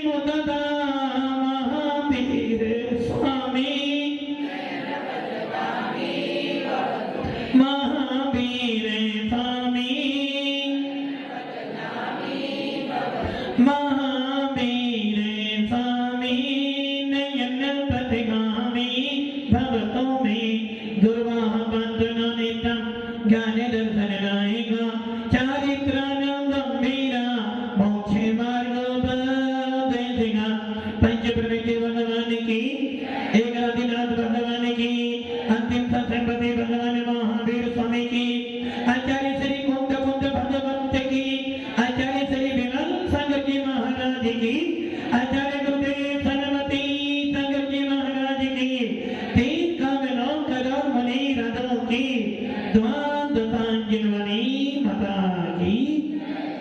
मुददा महावीर स्वामी महावीर स्वामी महावीर स्वामी नयन प्रतिगामी भक्तों में दुर्वाह बंधना नेता ज्ञान दर्शन नायका चारित्राणां गंभीरा मोक्षे मार्गोपदेशिका पंच प्रवृत्ति भगवान की एकनाथ भगवान की अंतिम सत्संगपति भगवान महावीर स्वामी की आचार्य श्री कुंद भगवंत की आचार्य श्री विमल सागर जी महाराज की आचार्य गुरुदेव सनमती सागर जी महाराज की तीन कामलों करोड़ मुनि रथों की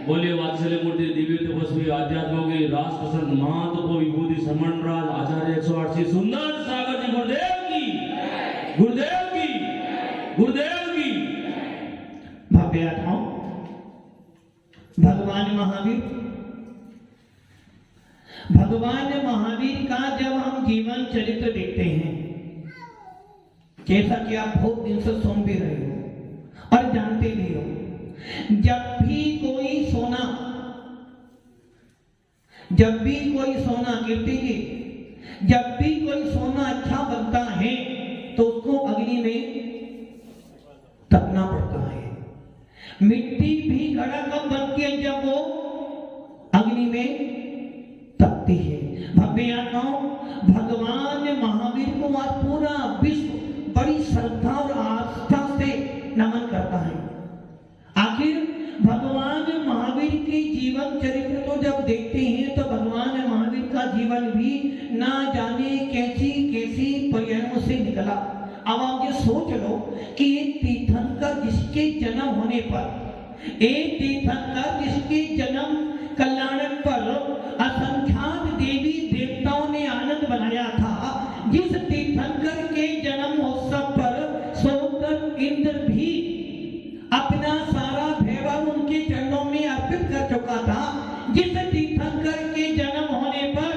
बोले वात्सल्य मूर्ति दिव्य तपस्वी आध्यात्मों के राष्ट्र संत महात्मा विभूति समन राज आचार्य 108 सुंदर सागर जी गुरुदेव की गुरुदेव की गुरुदेव की भव्य आत्माओं भगवान महावीर का जब हम जीवन चरित्र देखते हैं, जैसा कि आप बहुत दिन से सुन भी रहे हो और जानते भी हो, जब भी कोई सोना कीर्ति जी, जब भी कोई सोना अच्छा बनता है तो उसको अग्नि में तपना पड़ता है। मिट्टी भी घड़ा कब बनती है? जब वो अग्नि में तपती है। भव्य आत्माओं भगवान महावीर को आज पूरा विश्व बड़ी श्रद्धा और आस्था से नमन करता है। आखिर भगवान महावीर के जीवन चरित्र को जब देखते हैं तो भगवान महावीर का जीवन भी ना जाने कैसी कैसी पर्यायों से निकला। अब आप ये सोच लो कि एक तीर्थंकर जिसके जन्म होने पर, एक तीर्थंकर जिसके जन्म कल्याणक पर असंख्यात देवी देवताओं ने आनंद बनाया था, जिस तीर्थंकर के जन्म महोत्सव पर सोमदत्त इंद्र भी अपना सारा वैभव उनके चरणों में अर्पित कर चुका था, जिस तीर्थंकर के जन्म होने पर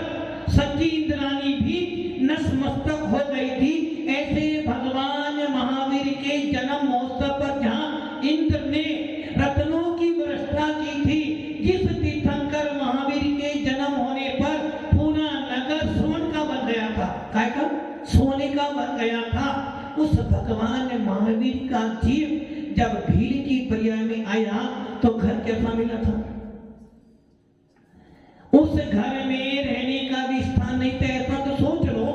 सच्ची इंद्राणी भी नतमस्तक हो गई थी, ऐसे भगवान महावीर के जन्म महोत्सव पर जहाँ इंद्र ने रत्नों की वर्षा की थी, जिस तीर्थंकर महावीर के जन्म होने पर पूरा नगर सोने का बन गया था, क्या का सोने का बन गया था, उस भगवान महावीर का जीव जब भीड़ की पर्याय में आया तो घर कैसा मिला था? उस घर में रहने का भी स्थान नहीं था। ऐसा तो सोच लो,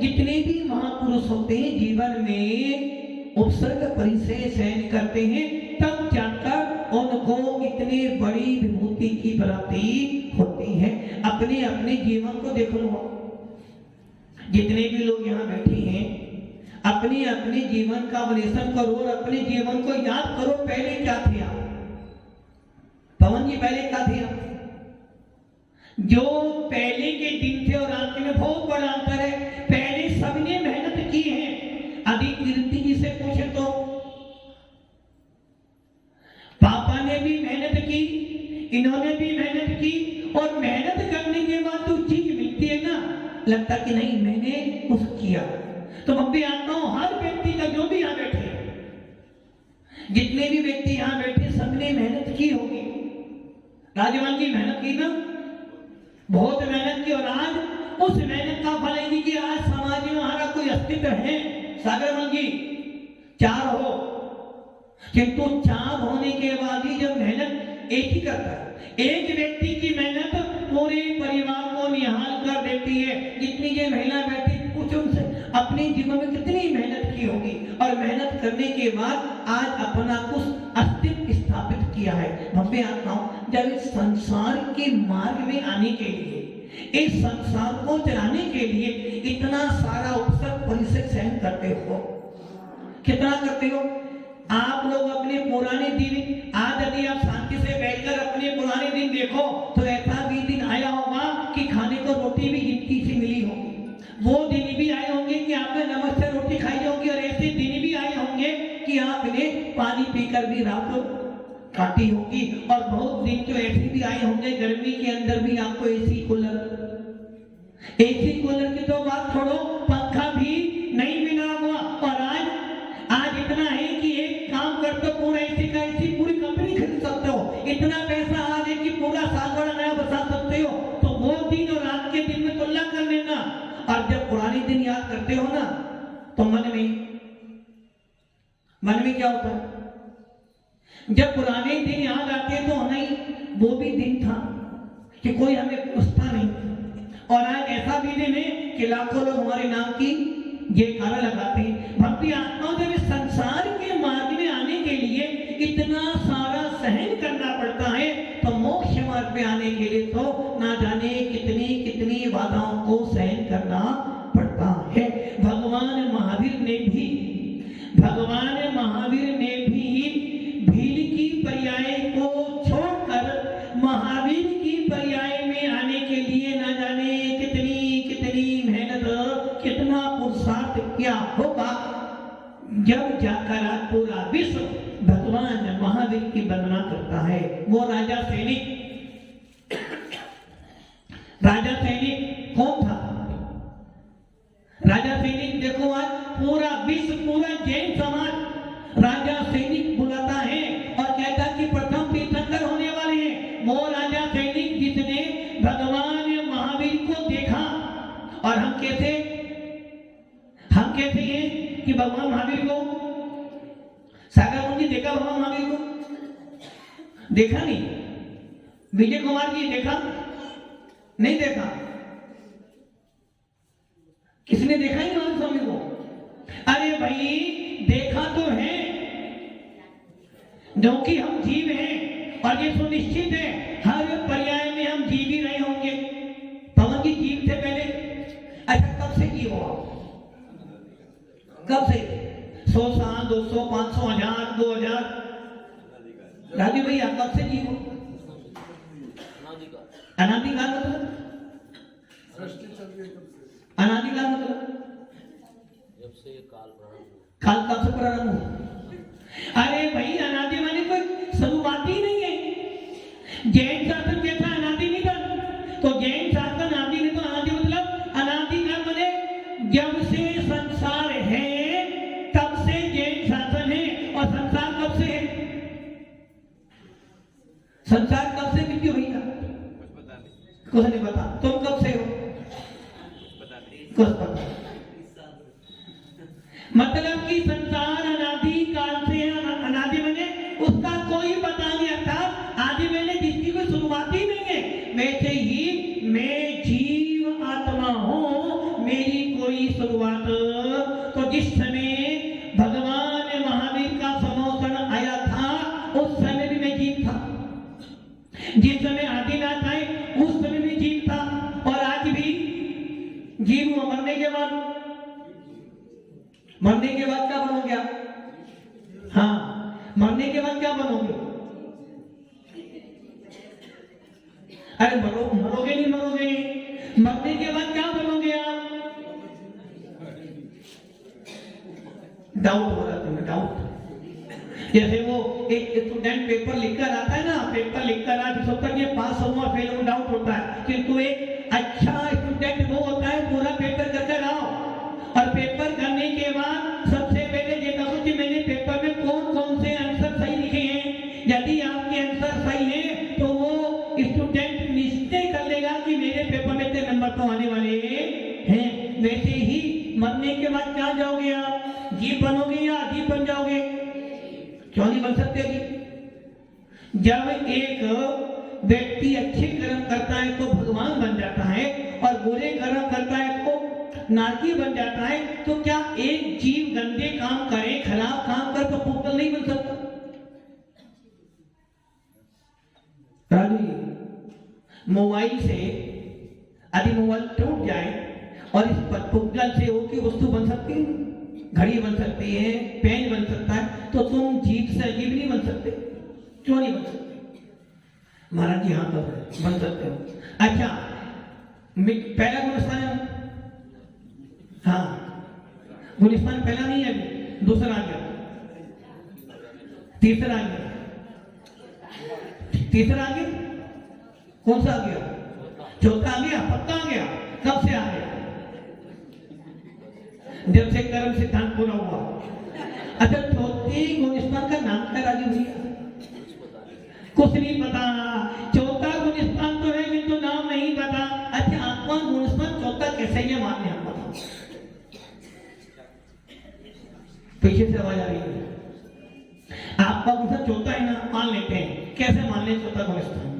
जितने भी महापुरुष होते हैं जीवन में उपसर्ग परिचय सहन करते हैं, तब जाकर उनको इतने बड़ी विभूति की प्राप्ति होती है। अपने अपने जीवन को देख लो, जितने भी लोग यहाँ बैठे हैं अपने अपने जीवन का अवलोकन करो और अपने जीवन को याद करो, पहले क्या थे आप? पवन जी पहले क्या थे आप? जो पहले के दिन थे और आज के में बहुत बड़ा अंतर है। पहले सबने मेहनत की है। अधिक कीर्ति जी से पूछे तो पापा ने भी मेहनत की, इन्होंने भी मेहनत की, और मेहनत करने के बाद तो चीज मिलती है ना, लगता कि नहीं मैंने कुछ किया। तो भव्य आत्माओं हर व्यक्ति का, जो भी यहाँ बैठे, जितने भी व्यक्ति यहाँ बैठे, सबने मेहनत की होगी। राजवान की मेहनत की ना, बहुत मेहनत की, और आज उस मेहनत का फल है कि आज समाज में हमारा कोई अस्तित्व है। सागरमल जी चार हो, किंतु चार होने के बाद ही जब मेहनत एक ही करता है, एक व्यक्ति की मेहनत पूरे परिवार को निहाल कर देती है। जितनी ये महिला बैठी, कुछ उनसे अपने जीवन में कितनी मेहनत की होगी, और मेहनत करने के बाद आज अपना कुछ अस्तित्व स्थापित किया है। भव्य आत्माओं जब इस संसार के मार्ग में आने के लिए, इस संसार को चलाने के लिए इतना सारा उपसर्ग परिचय सहन करते हो, कितना करते हो आप लोग अपने पुराने दिन। आज यदि आप शांति से बैठकर अपने पुराने दिन देखो तो ऐसा भी दिन आया होगा कि खाने को रोटी भी गिनती से मिली होगी। वो दिन भी आए होंगे कि आपने नमस्ते रोटी खाई होगी, और ऐसे दिन भी आए होंगे कि आपने पानी पीकर भी रात काटी होगी। और बहुत दिन तो ऐसे भी आए होंगे गर्मी के अंदर भी आपको एसी कूलर एसी कूलर की तो बात छोड़ो, पंखा भी नहीं मिला हुआ। और आज इतना है कि एक काम करते हो, पूरा एसी का एसी पूरी कंपनी खरीद सकते हो। इतना पैसा आज है कि पूरा साल भर नया बसा सकते हो। तो वो दिन और आज के दिन में तुलना कर लेना। और जब पुराने दिन याद करते हो ना, तो मन में क्या होता है? जब पुराने दिन याद आते तो नहीं, वो भी दिन था कि कोई हमें पूछता नहीं। और आज ऐसा भी दिन है कि लाखों लोग हमारे नाम की जयकारा लगाते हैं। भक्ति आत्माओं से संसार के मार्ग में आने के लिए इतना सारा सहन करना पड़ता है, तो मोक्ष मार्ग में आने के लिए तो ना जाने कितनी कितनी बाधाओं को सहन करना पड़ता है। भगवान महावीर ने भी भील की पर्याय को छोड़कर महावीर की पर्याय में आने के लिए ना जाने कितनी कितनी मेहनत, कितना पुरुषार्थ किया होगा। जब जाकर पूरा विश्व भगवान महावीर की वंदना करता है। वो राजा सैनिक कौन था? राजा सैनिक देखो, आज पूरा विश्व, पूरा जैन समाज राजा सैनिक बुलाता है और कहता कि प्रथम तीर्थंकर होने वाले हैं वो राजा सैनिक जिसने भगवान महावीर को देखा। और हम कैसे हैं कि भगवान महावीर को, सागर मुनि देखा भगवान महावीर को? देखा नहीं। विजय कुमार जी देखा नहीं? देखा। किसने देखा ही महावीर स्वामी को? अरे भाई देखा तो है, क्योंकि हम जीव हैं और ये सुनिश्चित है हर पर्याय में हम जीव ही रहे होंगे। पवन जी जीव थे पहले? अच्छा, कब से जीव हो? कब से? 100 साल, 200, 500, 1000, 2000? राजू भैया कब से जीव हो? अनादिकाल मतलब? अनादिकाल मतलब काल कब से प्रारंभ हुआ? अरे भाई अनादि माने कोई शुरुआत ही नहीं है। जैन शासन कैसा? अनादि नहीं था। तो जैन शासन अनादि नहीं, तो अनादि मतलब अनादिकाल माने जब से संसार है तब से जैन शासन है। और संसार कब से है? संसार कब से मिट्टी हुई था? कुछ नहीं पता। तुम कब से हो? कुछ पता। मतलब कि संसार अनादि काल से है। अनादि मैंने उसका कोई पता नहीं, अर्थात आदि मैंने जिसकी कोई शुरुआत ही नहीं है। वैसे ही मैं जीव आत्मा हूं, मेरी कोई शुरुआत। तो जिस समय भगवान महावीर का समोषण आया था उस समय भी मैं जीव था। जिस समय आदिनाथ आए उस समय भी जीव था। और आज भी जीव हूं। मरने के बाद क्या बनोगे आप? हाँ, मरने के बाद क्या बनोगे? अरे मरोगे नहीं? मरने के बाद क्या बनोगे आप? डाउट हो रहा तुम्हें? डाउट जैसे वो एक स्टूडेंट पेपर लिखकर आता है ना, पेपर लिखकर आज सब तक ये पास होगा फेल होगा डाउट होता है, किंतु एक अच्छा स्टूडेंट वो होता है पूरा पेपर करके आओ। और पेपर करने के बाद सबसे पहले ये देखो कि मैंने पेपर में कौन कौन से आंसर सही लिखे हैं। यदि आपके आंसर सही है तो वो स्टूडेंट निश्चय कर लेगा कि मेरे पेपर में इतने नंबर तो आने वाले हैं। वैसे ही मरने के बाद क्या जाओगे आप? जीव बनोगे या अजीब बन जाओगे? क्यों नहीं बन सकते जी? जब एक व्यक्ति अच्छे कर्म करता है तो भगवान बन जाता है और बुरे कर्म करता है तो नारकी बन जाता है। तो क्या एक जीव गंदे काम करे, खराब काम करे तो पुतल नहीं बन सकता? मोबाइल से यदि मोबाइल टूट जाए और इस पर पुतल से हो की वस्तु बन सकती है, घड़ी बन सकती है, पेन बन सकता है, तो तुम जीव से अजीब नहीं बन सकते? क्यों नहीं बन सकते? महाराज जी हाँ तो बन सकते हो। अच्छा, पहला गुणस्थान है? हाँ, गुणस्थान पहला नहीं है, दूसरा आ गया, तीसरा आ गया, तीसरा आ गया, कौन सा आ गया? चौथा आ गया, पक्का आ गया। कब से आ गया? जब से कर्म सिद्धांत पूरा हुआ। अच्छा, चौथे गुणस्थान का नाम क्या राजू भैया? कुछ नहीं पता। चौथा गुणस्थान तो है किंतु नाम नहीं पता। अच्छा, आत्मा गुणस्थान चौथा कैसे ये मान्य आप बताओ? पीछे से आवाज आ रही है। आपका गुणस्थान चौथा है ना, मान लेते हैं। कैसे मान ले चौथा गुणस्थान?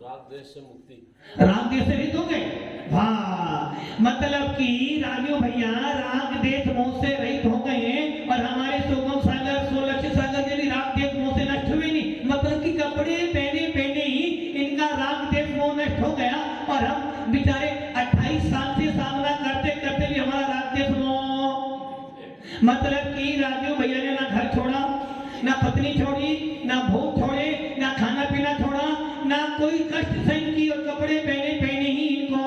राग देश से मुक्ति। राग देश से रहित हो गए। वाह, मतलब कि राजू भैया राग देश मोह से रहित हो गए और हमारे सुगम सागर सोलक्ष्य सागर के भी राग देश मोह से नष्ट हुए नहीं। मतलब कि कपड़े पहने पहने ही इनका राग देश मोह नष्ट हो गया और हम बेचारे 28 साल से सामना करते करते भी हमारा राग देश मोह। मतलब कि राजू भैया ने ना घर छोड़ा, ना पत्नी छोड़ी, ना भूख छोड़े, ना खाना पीना छोड़ा, ना कोई कष्ट सहन की और कपड़े पहने पहने ही इनको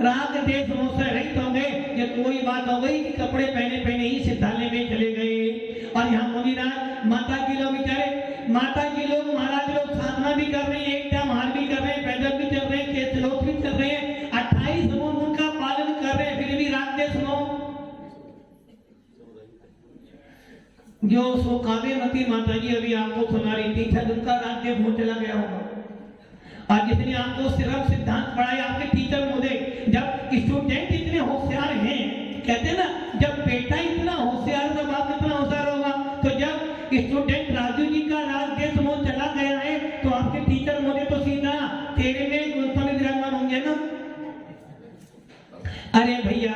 राग देश मोह से रहित हो गए। ये कोई बात हो गई कि कपड़े पहने पहने ही सिद्धालय में चले गए। और यहाँ मुनिराज माता जी लोग बेचारे, माता जी लोग महाराज लोग साधना भी कर रहे हैं, एक टाइम हार भी कर रहे हैं, पैदल भी चल रहे हैं, केतलोक भी चल रहे हैं, 28 गुण उनका पालन कर रहे हैं, फिर भी राग देश मोह। जो सो काव्यमती माता जी अभी आपको सुना रही थी, शायद उनका राग देश मोह चला गया होगा। और जितने आपको सिर्फ सिद्धांत पढ़ाए आपके टीचर महोदय, जब स्टूडेंट इतने होशियार हैं, कहते हैं ना जब बेटा इतना होशियार तो बाप इतना होशियार होगा। तो जब स्टूडेंट राजू जी का राग देश मोह चला गया है तो आपके टीचर महोदय तो सीधा तेरे में गुणस्थान में विराजमान होंगे ना। अरे भैया,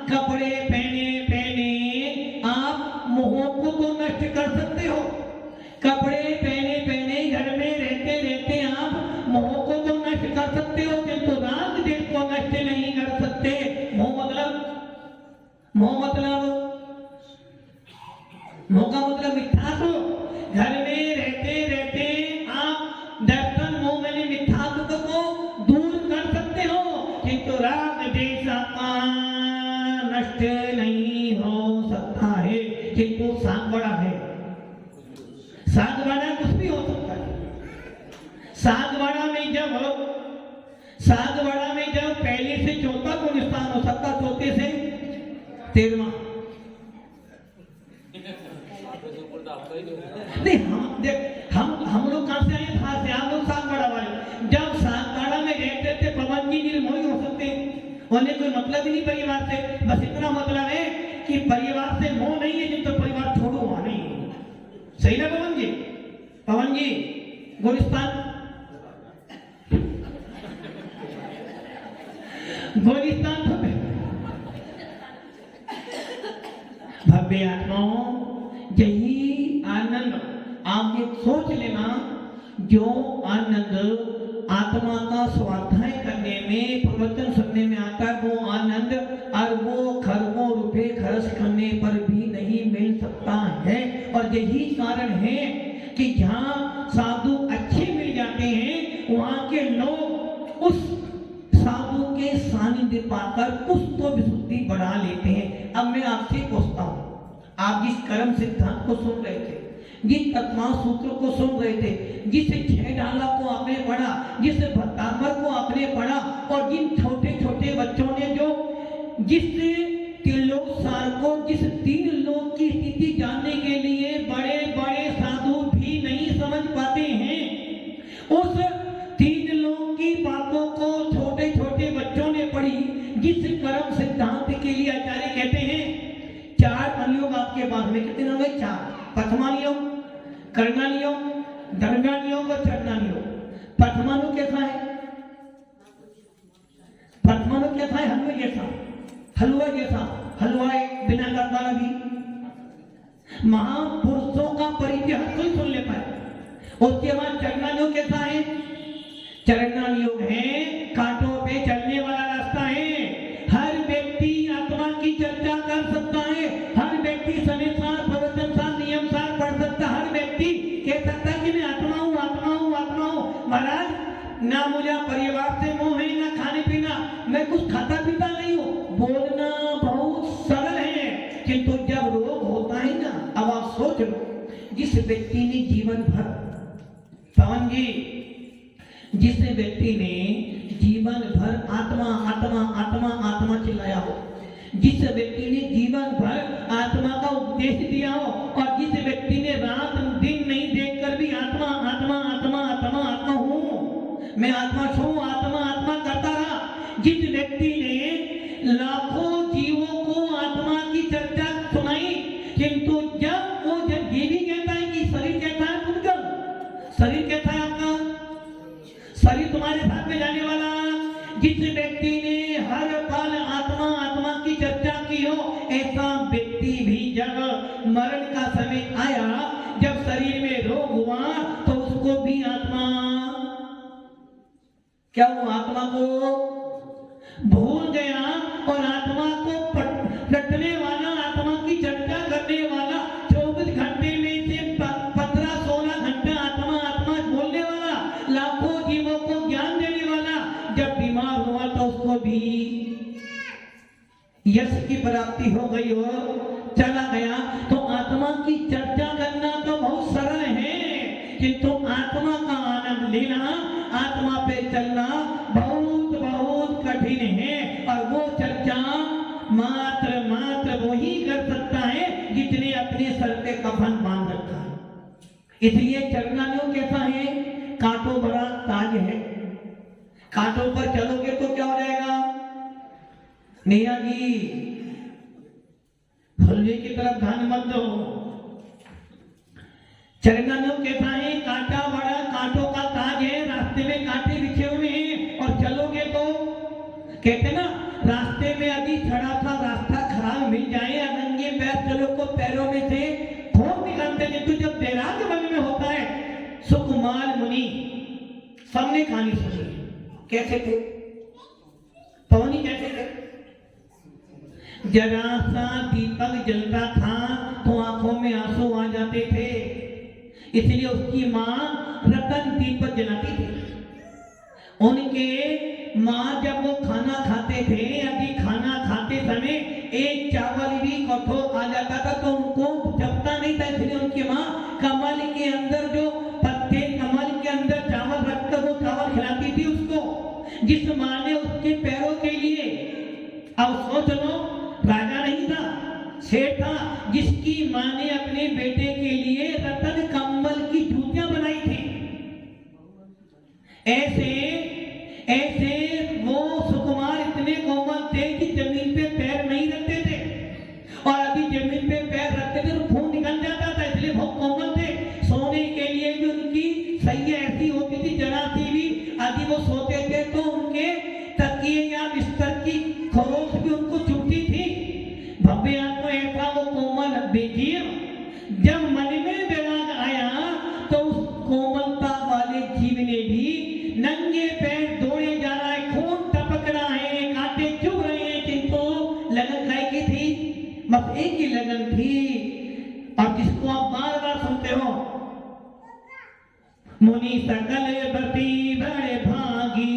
कपड़े पहने पहने आप मोह को तो नष्ट कर सकते हो। कपड़े पहने पहने घर में रहते रहते आप मोह को तो नष्ट कर सकते हो, किंतु राग देश को नष्ट नहीं कर सकते। मोह का मतलब मिथ्यात्व। घर में रहते रहते आप दर्शन मोह में मिथ्यात्व को दूर कर सकते हो, किंतु राग देश आपका नष्ट नहीं हो सकता है। किंतु साग बड़ा है, साग बड़ा कुछ भी हो सकता है। सागवाड़ा में जब पहले से चौथा गुण स्थान हो सकता, चौथे से 13वां। नहीं, हम देख हम लोग कहां से आए? बाहर से। हम लोग सागवाड़ा वाले जब सागवाड़ा में रहते थे, पवन जी निर्मोही हो सकते उन्हें कोई मतलब ही नहीं परिवार से। बस इतना मतलब है कि परिवार से मोह नहीं है, जिन तो परिवार छोड़ो वहां नहीं। सही ना पवन जी? पवन जी गुलिस्तान भव्य आत्माओं, यही आनंद आप एक सोच लेना, जो आनंद आत्मा का स्वाध्याय करने में, प्रवचन सुनने में आता है, वो आनंद अरबों खरबों रुपए खर्च करने पर भी नहीं मिल सकता है। और यही कारण है कि जहाँ साधु अच्छे मिल जाते हैं, वहाँ के लोग उस साधु के सानिध्य पाकर कुछ तो विशुद्धि बढ़ा लेते हैं। अब मैं आपसे पूछता हूँ, आप जिस कर्म सिद्धांत को सुन रहे थे, जिस तत्वा सूत्र को सुन रहे थे, जिस 6 डाला को आपने पढ़ा, जिस भत्तामर को आपने पढ़ा, और जिन छोटे छोटे बच्चों ने जो जिस त्रिलोक सार को, जिस 3 लोक की स्थिति जानने के लिए बड़े बड़े साधु भी नहीं समझ पाते हैं, उस 3 लोक की बातों को छोटे छोटे बच्चों ने पढ़ी। जिस कर्म सिद्धांत के लिए आचार्य कहते हैं 4 अनुयोग आपके पास में कितने हो गए? 4। प्रथमा नियोग, करना नियोग, दरगा नियोग और चढ़ना नियोग। प्रथमानुयोग कैसा है? प्रथमानुयोग कैसा है? हलवा जैसा, हलवा एक बिना कर वाला भी। महापुरुषों का परिचय हर कोई सुन लेता है। उसके बाद चढ़ना नियोग कैसा है? चढ़ना नियोग है कांटों पे चलने वाला रास्ता है। हर व्यक्ति आत्मा की चर्चा कर सकता है, हर व्यक्ति सनेसार प्रवचनसार नियमसार पढ़ सकता, हर व्यक्ति कह सकता है कि मैं आत्मा हूँ, आत्मा हूँ, आत्मा हूँ। महाराज, ना मुझे परिवार से मोह है, ना खाने पीना, मैं कुछ खाता पीता नहीं हूँ। बोलना बहुत सरल है, किंतु जब रोग होता है ना, अब आप सोच लो, जिस व्यक्ति ने जीवन भर, पवन जी, जिस व्यक्ति ने जीवन भर आत्मा आत्मा आत्मा आत्मा चिल्लाया हो, जिस व्यक्ति ने जीवन भर आत्मा का उपदेश दिया हो और जिस व्यक्ति ने रात दिन नहीं देखकर भी आत्मा आत्मा आत्मा आत्मा आत्मा हूँ, मैं आत्मा छू आत्मा आत्मा करता रहा, जिस व्यक्ति ने लाखों जीवों को आत्मा की चर्चा सुनाई, किंतु जब वो जब ये भी कहता है कि शरीर कैसा है तुमका, शरीर कैसा है आपका, शरीर तुम्हारे साथ में जाने वाला, जिस व्यक्ति ने हर पल आत्मा आत्मा की चर्चा की हो, ऐसा व्यक्ति भी जब मरण का समय आया, जब शरीर में रोग हुआ तो उसको भी आत्मा क्या हुआ, आत्मा को भूल गया और आत्मा को रटने वाला, आत्मा की चर्चा करने वाला, 24 घंटे में से 15-16 घंटा आत्मा आत्मा बोलने वाला, लाखों जीवों को ज्ञान देने वाला, जब बीमार हुआ तो उसको भी यश की प्राप्ति हो गई हो, चला गया। तो आत्मा की चर्चा करना तो बहुत सरल है, किंतु आत्मा का आनंद लेना, आत्मा पे चलना बहुत बहुत कठिन है। और वो चर्चा मात्र मात्र वो ही कर सकता है जिसने अपने सर पे कफन बांध रखा है। इसलिए चलना जो कैसा है, कांटों भरा ताज है, कांटों पर चलोगे तो क्या हो जाएगा, नेहा जी फुलवे की तरफ ध्यान मत दो। चलना जो कैसा है, कांटा बड़ा, कांटों का ताज है, रास्ते में कांटे बिछे हुए हैं और चलोगे तो कहते ना, रास्ते में यदि थोड़ा सा रास्ता खराब मिल जाए, नंगे पैर चलो को पैरों में से खून निकलते हैं। तो जब बैराग मन में होता है, सुकुमार मुनि सबने कहानी सुनी, कैसे थे पवनी, कैसे थे, जरा सा दीपक जलता था तो आंखों में आंसू आ जाते थे, इसलिए उसकी माँ रतन दीपक जलाती थी। उनके माँ जब वो खाना खाते थे, यदि खाना खाते समय एक चावल भी कठोर आ जाता था तो उनको जपता नहीं था, इसलिए उनकी माँ कमल के अंदर जो पत्ते, कमल के अंदर चावल रखकर वो चावल खिलाती थी उसको, जिस माँ ने उसके पैरों के लिए, अब सोच लो, राजा नहीं था, सेठ था, जिसकी माँ ने अपने बेटे के लिए रतन कंबल की जूतियां बनाई थी। ऐसे ऐसे वो सुकुमार इतने कोमल थे कि जमीन पे पैर नहीं रखते थे, और यदि जमीन पे पैर रखते थे तो खून निकल जाता था, इसलिए बहुत कोमल थे। सोने के लिए भी उनकी सैया ऐसी होती थी, जरा सी भी यदि वो सोते थे तो उनके तकिए या बिस्तर की खरोच भी उनको चुभती थी। भव्य आत्मा ऐसा वो कोमल बेजिए, जब मन में विराग आया तो उस कोमलता वाले जीव ने भी नंगे पैर दौड़े जा रहा है, खून टपक रहा है, कांटे चुभ रहे हैं, किंतु लगन काय की थी, बस एक ही लगन थी, और जिसको आप बार बार सुनते हो, मुनि सकल बती बड़े भागी,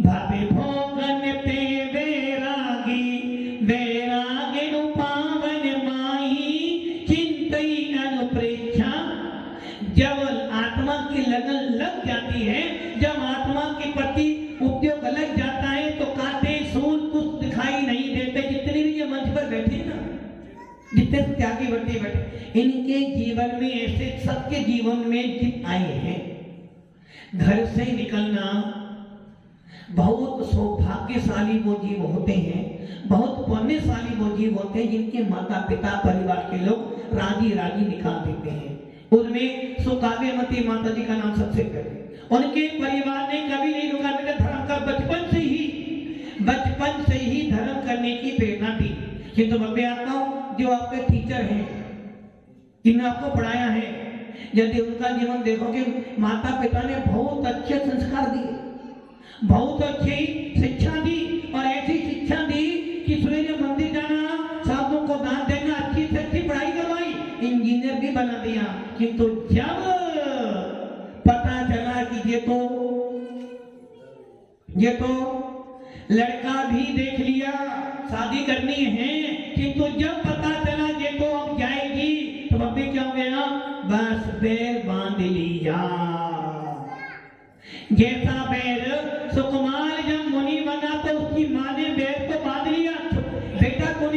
भावे भोगन ते वैरागी, वैरागी पावन माही, चिंतई अनुप्रेक्षा। जब आत्मा की लगन लग जाती है, जब आत्मा के प्रति उपयोग लग जाता है तो कांटे सूल कुछ दिखाई नहीं देते। जितने भी ये मंच पर बैठे ना, जितने त्यागी बैठे बैठे, इनके जीवन में ऐसे सबके जीवन में जित आए हैं। घर से निकलना, बहुत सौभाग्यशाली वो जीव होते हैं, बहुत पुण्यशाली वो जीव होते हैं जिनके माता पिता परिवार के लोग राजी राजी निकाल देते हैं। उनमें सुकाव्यमती माता जी का नाम सबसे पहले, उनके परिवार ने कभी नहीं रुका, बेटा धर्म का बचपन से ही धर्म करने की प्रेरणा थी। किंतु मैं आता हूँ, जो आपके टीचर हैं, जिन्होंने आपको पढ़ाया है, यदि उनका जीवन देखोगे, माता पिता ने बहुत अच्छे संस्कार दिए, बहुत अच्छी शिक्षा दी, और ऐसी शिक्षा दी कि सूर्य मंदिर जाना, साधुओं को दान देना, अच्छी से अच्छी पढ़ाई करवाई, इंजीनियर भी बना दिया। किंतु जब पता चला कि ये तो लड़का भी देख लिया, शादी करनी है, किंतु जब पता चला ये तो अब जाएगी, तो अभी क्या हो गया, बस पैर बांध लिया। जैसा पैर सुकुमार जब मुनि बना तो उसकी माँ ने पैर को बांध लिया, बेटा तूने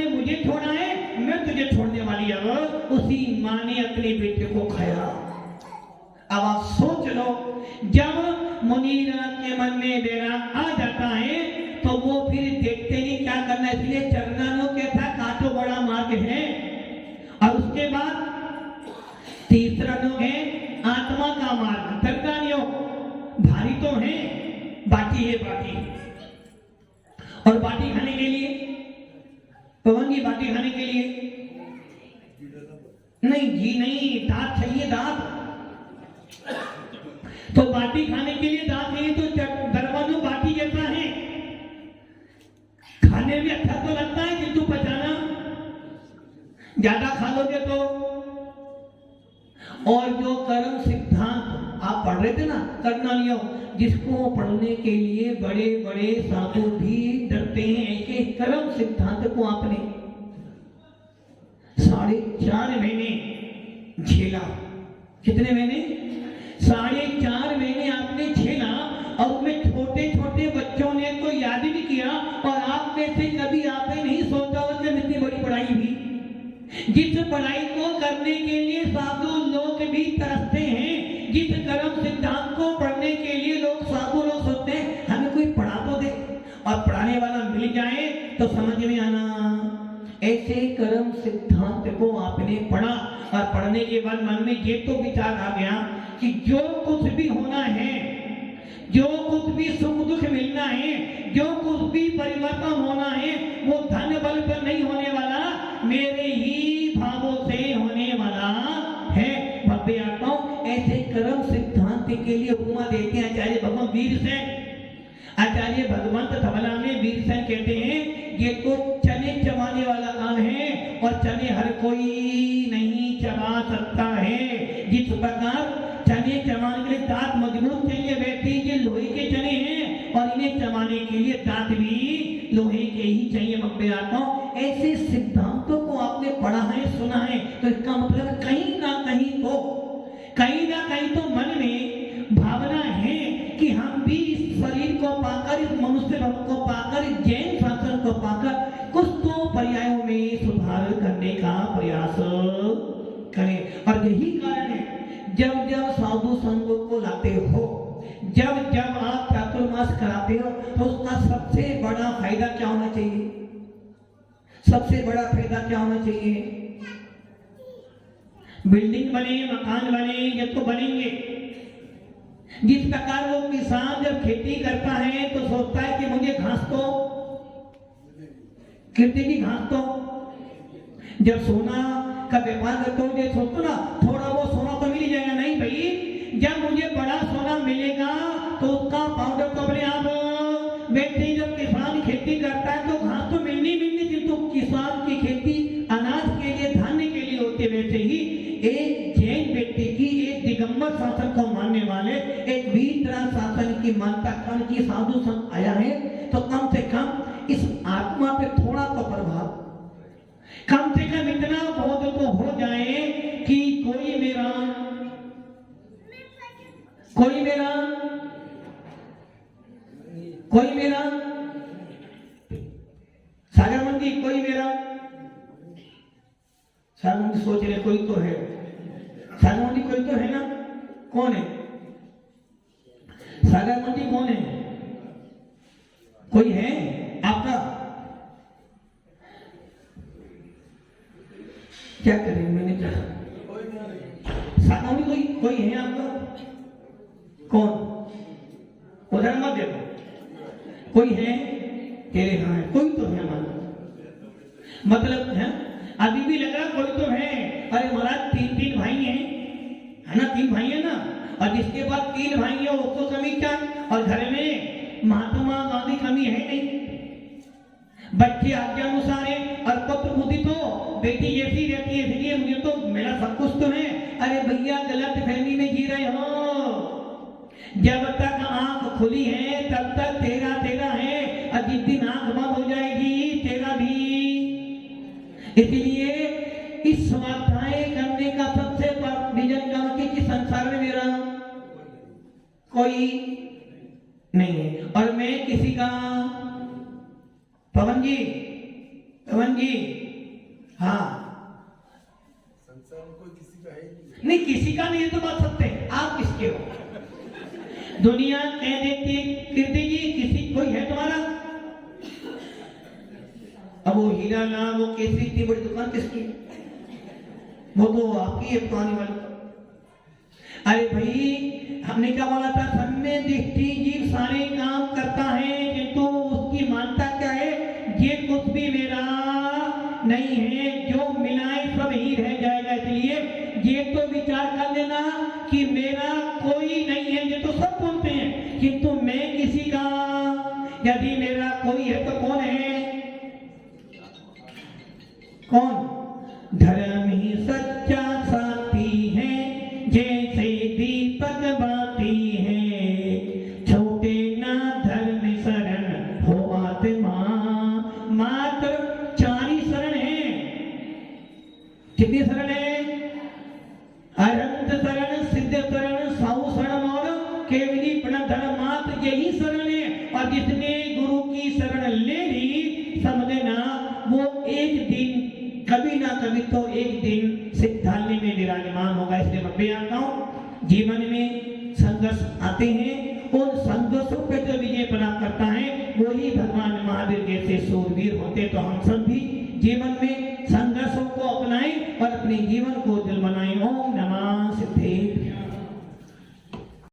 ने अपने बेटे को खाया। अब आप सोच लो, जब मुनीराज के मन में वैराग आ जाता है तो वो फिर देखते नहीं क्या करना है, इसलिए चरणानों के था काटो बड़ा मार्ग है। और उसके बाद तीसरा लोग है आत्मा का मार्ग। तरकारियों भारी तो है, बाटी है बाटी, और बाटी खाने के लिए पवन जी, बाटी खाने के लिए नहीं जी नहीं, दांत चाहिए दांत। तो बाटी खाने के लिए दांत नहीं तो दरवाजों बाटी जैसा है, खाने में अच्छा तो लगता है किंतु पचाना ज्यादा खा लोगे तो। और जो कर्म सिद्धांत आप पढ़ रहे थे ना कर्णालियों, जिसको पढ़ने के लिए बड़े बड़े साधु भी डरते हैं कि कर्म सिद्धांत को आपने 4.5 महीने झेला। कितने महीने? 4.5 महीने आपने झेला, और उसमें छोटे छोटे बच्चों ने तो याद भी किया, और आप में से कभी आपने नहीं सोचा हो कि इतनी बड़ी पढ़ाई भी, जिस पढ़ाई को करने के लिए साधु लोग भी तरसते हैं, जिस कर्म सिद्धांत को पढ़ने के लिए लोग साधु लोग सोचते हैं हमें कोई पढ़ा तो दे, और पढ़ाने वाला मिल जाए तो समझ में आना। ऐसे कर्म सिद्धांत को आपने पढ़ा, और पढ़ने के बाद मन में ये तो विचार आ गया कि जो कुछ भी होना है, जो कुछ भी सुख दुख मिलना है, जो कुछ भी परिवर्तन होना है, वो धन बल पर नहीं होने वाला, मेरे ही भावों से होने वाला है। भव्य आत्माओं, ऐसे कर्म सिद्धांत के लिए उपमा देते हैं आचार्य भगवान वीरसेन। आचार्य भगवंत धवला में वीरसेन कहते हैं ये तो चने चबाने वाला काम है, और चने हर कोई नहीं चबा सकता है। जिस प्रकार चने चबाने के लिए दांत मजबूत चाहिए, वैसे ये लोहे के चने हैं, और इन्हें चबाने के लिए दांत भी लोहे के ही चाहिए। भव्य आत्माओं, ऐसे सिद्धांतों को आपने पढ़ा है, सुना है, तो इसका मतलब कहीं ना कहीं तो मन में भावना है कि हम भी इस शरीर को पाकर, इस मनुष्य रूप को पाकर, इस जैन शासन को पाकर कुछ तो पर्यायों में सुधार करने का प्रयास करें। और यही कारण है जब जब साधु संगों को लाते हो, जब जब आप चातुर्मास कराते हो, तो उसका सबसे बड़ा फायदा क्या होना चाहिए? सबसे बड़ा फायदा क्या होना चाहिए? बिल्डिंग बने, मकान बने, ये तो बनेंगे। जिस प्रकार वो किसान जब खेती करता है तो सोचता है कि मुझे घास तो, खेती की घास तो, जब सोना का व्यापार करते हो ये सोचते ना थोड़ा वो सोना तो मिल जाएगा, नहीं भाई, जब मुझे बड़ा सोना मिलेगा तो उसका पाउडर तो अपने आप वैसे ही जब किसान खेती करता है तो घास तो मिलनी, किंतु किसान की खेती अनाज के लिए, धान्य के लिए होती है। वैसे ही एक जैन व्यक्ति की, एक दिगंबर शासन को मानने वाले, एक वीतराग शासन की मानता कर्ण की साधु संत आया है, तो कम से कम इस आत्मा पे थोड़ा तो प्रभाव, कम से कम इतना बोध तो हो जाए कि कोई मेरा सागर मंदी, कोई मेरा सागर मंदी सोच रहे कोई तो है, सागर मंदी कोई तो है ना? कौन है सागर मंदी? कौन है? कोई है आपका? क्या करें, मैंने क्या सागर मंदी कोई है आपका? कौन? उधर मत देखो, कोई है? तेरे हाँ है, कोई तो है मान, मतलब है अभी भी लगा कोई तो है। अरे महाराज 3 भाई हैं, है ना? 3 भाई है ना, और जिसके बाद 3 भाई है उसको कमी क्या? और घर में महात्मा गांधी कमी है नहीं, बच्चे आज्ञा अनुसार है, और पुत्र बुद्धि तो बेटी जैसी रहती है, इसलिए मुझे तो मेरा सब कुछ तो है। अरे भैया गलत फहमी में जी रहे हो, जब तक आंख खुली है तब तक तेरा है, और जिस दिन आंख बंद हो जाएगी तेरा भी। इसलिए इस स्वाध्याय करने का सबसे विजन क्या है कि संसार में मेरा कोई नहीं है, और मैं किसी का, पवन जी, हाँ, संसार में कोई किसी नहीं, किसी का नहीं, ये तो बात सत्य है। आप किसके हो? दुनिया कह देती है कीर्ति जी किसी कोई है तुम्हारा? अब वो हीरा ना वो केसरी इतनी बड़ी दुकान किसकी? वो तो आपकी है पुरानी वाली। अरे भाई हमने क्या बोला था? सम्य दृष्टि जीव सारे काम करता है किंतु उसकी मानता क्या है? ये कुछ भी मेरा नहीं है, जो मिलाए सब ही रह जाएगा। इसलिए ये तो विचार कर लेना कि मेरा कोई नहीं है। ये तो सब बोलते हैं किंतु मैं किसी का, यदि मेरा कोई है तो कौन है? कौन? धर्म ही सच्चा साथी है, जैसे दीपक बाती है, छोटे ना धर्म शरण हो आत्मा। मात्र 4 ही शरण है। कितनी शरण है? अनंत शरण, सिद्ध शरण, साहु शरण और केवली प्रणधर्म, मात्र यही शरण है। और जिसने गुरु की शरण ले ली, समझ लेना वो एक दिन कभी ना कभी तो एक दिन सिद्धालय में विराजमान होगा। इसलिए मैं भी आता हूँ, जीवन में संघर्ष आते हैं, उन संघर्षों पे जो विजय प्राप्त करता है वही भगवान महावीर जैसे सूरवीर होते। तो हम सब भी जीवन में संघर्षों को अपनाएं और अपने जीवन को दिल बनाएं।